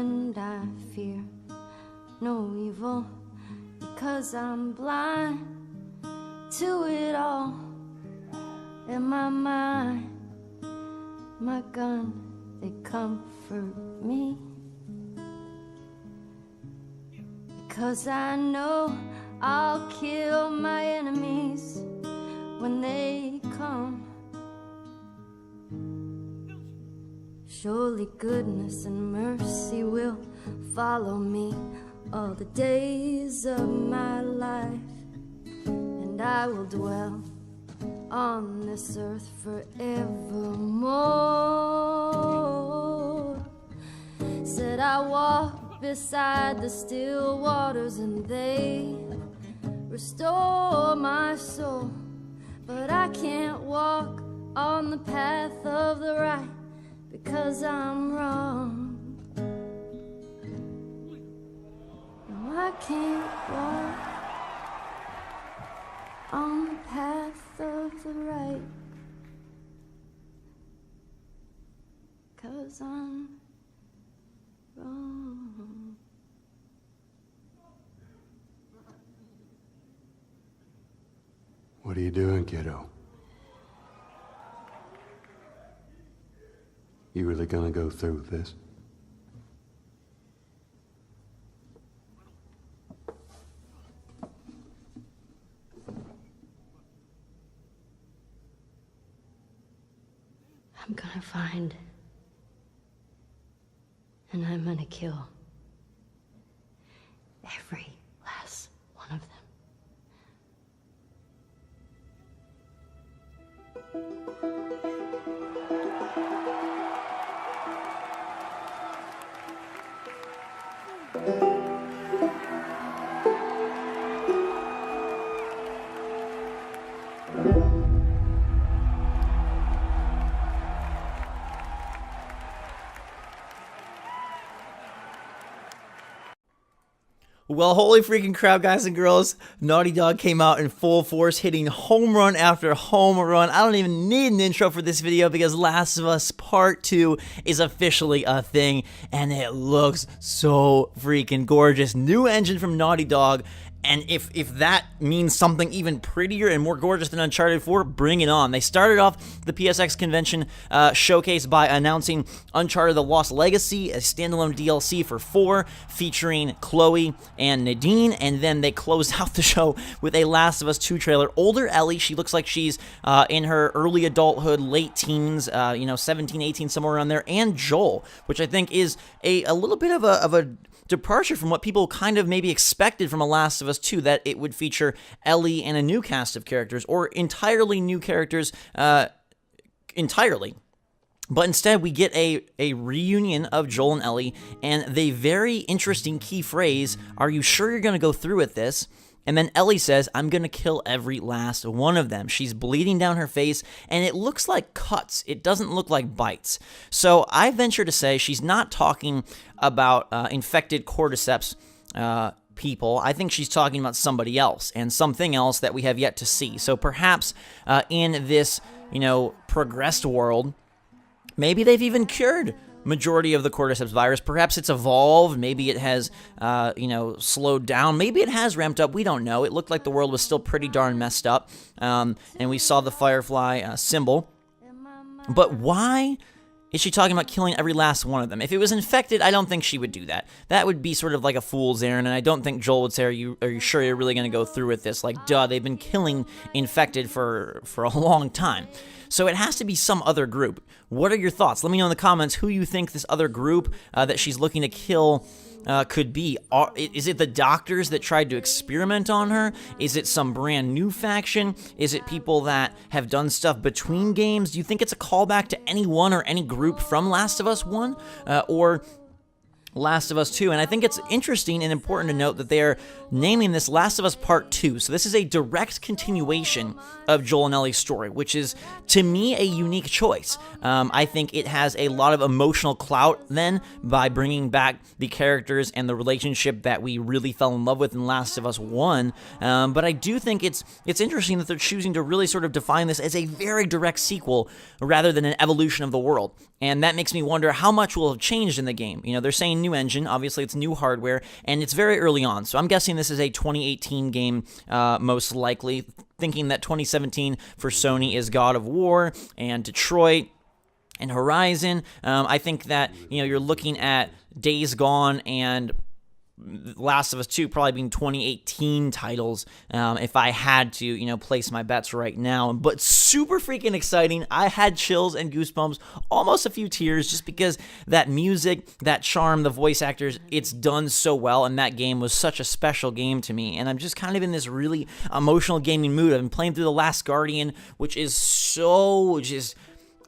and I fear no evil, because I'm blind to it all. In my mind, my gun, they comfort me, because I know I'll kill my enemies when they come. Surely goodness and mercy will follow me all the days of my life, and I will dwell on this earth forevermore. Said I walk beside the still waters and they restore my soul, but I can't walk on the path of the right because I'm wrong. No, I can't walk on the path of the right, 'cause I'm wrong. What are you doing, kiddo? You really gonna go through with this? I'm gonna find, and I'm gonna kill every last one of them. Well, holy freaking crap, guys and girls. Naughty Dog came out in full force, hitting home run after home run. I don't even need an intro for this video because Last of Us Part 2 is officially a thing, and it looks so freaking gorgeous. New engine from Naughty Dog. And if that means something even prettier and more gorgeous than Uncharted 4, bring it on. They started off the PSX convention showcase by announcing Uncharted The Lost Legacy, a standalone DLC for 4, featuring Chloe and Nadine, and then they closed out the show with a Last of Us 2 trailer. Older Ellie, she looks like she's in her early adulthood, late teens, 17, 18, somewhere around there, and Joel, which I think is a little bit of a departure from what people kind of maybe expected from a Last of Us 2, that it would feature Ellie and a new cast of characters, or entirely new characters entirely. But instead, we get a reunion of Joel and Ellie, and the very interesting key phrase, "Are you sure you're going to go through with this?" And then Ellie says, "I'm going to kill every last one of them." She's bleeding down her face, and it looks like cuts. It doesn't look like bites. So I venture to say she's not talking about infected cordyceps people. I think she's talking about somebody else, and something else that we have yet to see. So perhaps in this, progressed world, maybe they've even cured majority of the cordyceps virus. Perhaps it's evolved. Maybe it has, slowed down. Maybe it has ramped up. We don't know. It looked like the world was still pretty darn messed up, and we saw the Firefly symbol. But why is she talking about killing every last one of them? If it was infected, I don't think she would do that. That would be sort of like a fool's errand, and I don't think Joel would say, are you sure you're really going to go through with this? Like, duh, they've been killing infected for a long time. So it has to be some other group. What are your thoughts? Let me know in the comments who you think this other group that she's looking to kill could be. Is it the doctors that tried to experiment on her? Is it some brand new faction? Is it people that have done stuff between games? Do you think it's a callback to anyone or any group from Last of Us 1 or Last of Us 2? And I think it's interesting and important to note that they are naming this Last of Us Part 2. So this is a direct continuation of Joel and Ellie's story, which is, to me, a unique choice. I think it has a lot of emotional clout then by bringing back the characters and the relationship that we really fell in love with in Last of Us 1. But I do think it's interesting that they're choosing to really sort of define this as a very direct sequel rather than an evolution of the world. And that makes me wonder how much will have changed in the game. They're saying using new engine. Obviously, it's new hardware, and it's very early on. So I'm guessing this is a 2018 game, most likely, thinking that 2017 for Sony is God of War and Detroit and Horizon. I think that, you're looking at Days Gone and Last of Us 2 probably being 2018 titles, if I had to, place my bets right now. But super freaking exciting. I had chills and goosebumps, almost a few tears, just because that music, that charm, the voice actors, it's done so well, and that game was such a special game to me. And I'm just kind of in this really emotional gaming mood. I've been playing through The Last Guardian, which is so just...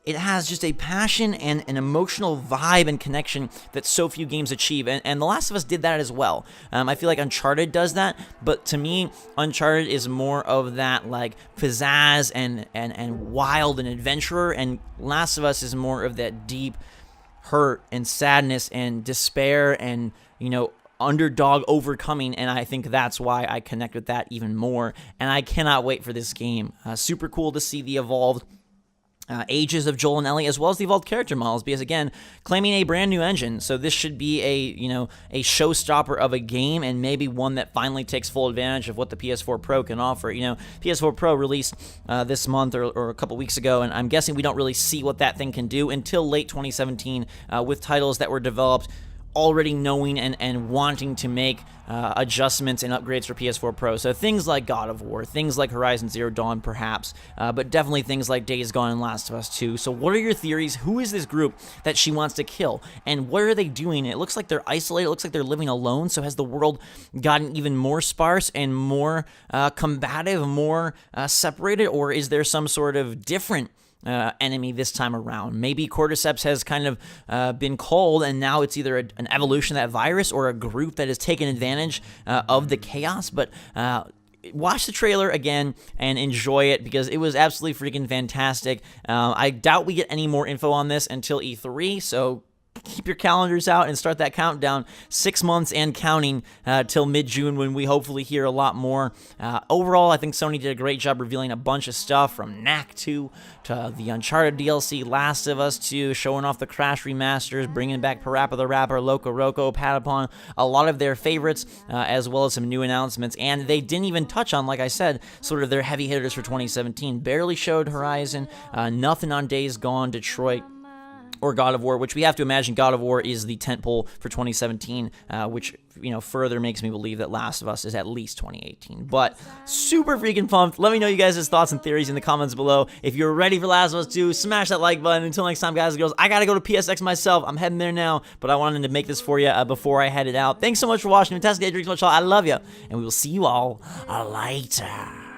It has just a passion and an emotional vibe and connection that so few games achieve, and The Last of Us did that as well. I feel like Uncharted does that, but to me, Uncharted is more of that like pizzazz and wild and adventurer, and Last of Us is more of that deep hurt and sadness and despair and, underdog overcoming, and I think that's why I connect with that even more, and I cannot wait for this game. Super cool to see the evolved ages of Joel and Ellie, as well as the evolved character models, because again, claiming a brand new engine, so this should be a showstopper of a game, and maybe one that finally takes full advantage of what the PS4 Pro can offer. PS4 Pro released this month or a couple weeks ago, and I'm guessing we don't really see what that thing can do until late 2017 with titles that were developed already knowing and wanting to make adjustments and upgrades for PS4 Pro. So things like God of War, things like Horizon Zero Dawn perhaps, but definitely things like Days Gone and Last of Us 2. So what are your theories? Who is this group that she wants to kill? And what are they doing? It looks like they're isolated. It looks like they're living alone. So has the world gotten even more sparse and more combative, more separated? Or is there some sort of different enemy this time around? Maybe Cordyceps has kind of been culled, and now it's either an evolution of that virus or a group that has taken advantage of the chaos. But watch the trailer again and enjoy it, because it was absolutely freaking fantastic. I doubt we get any more info on this until E3, so keep your calendars out and start that countdown. 6 months and counting till mid-June, when we hopefully hear a lot more. Overall, I think Sony did a great job revealing a bunch of stuff, from Knack 2 to the Uncharted DLC, Last of Us 2, showing off the Crash remasters, bringing back Parappa the Rapper, Loco Roco, Patapon, a lot of their favorites, as well as some new announcements. And they didn't even touch on, like I said, sort of their heavy hitters for 2017. Barely showed Horizon, nothing on Days Gone, Detroit, or God of War, which we have to imagine God of War is the tentpole for 2017, which, further makes me believe that Last of Us is at least 2018. But super freaking pumped. Let me know you guys' thoughts and theories in the comments below. If you're ready for Last of Us 2, smash that like button. Until next time, guys and girls, I gotta go to PSX myself. I'm heading there now, but I wanted to make this for you before I headed out. Thanks so much for watching. Fantastic day, drinks much. I love you, and we will see you all later.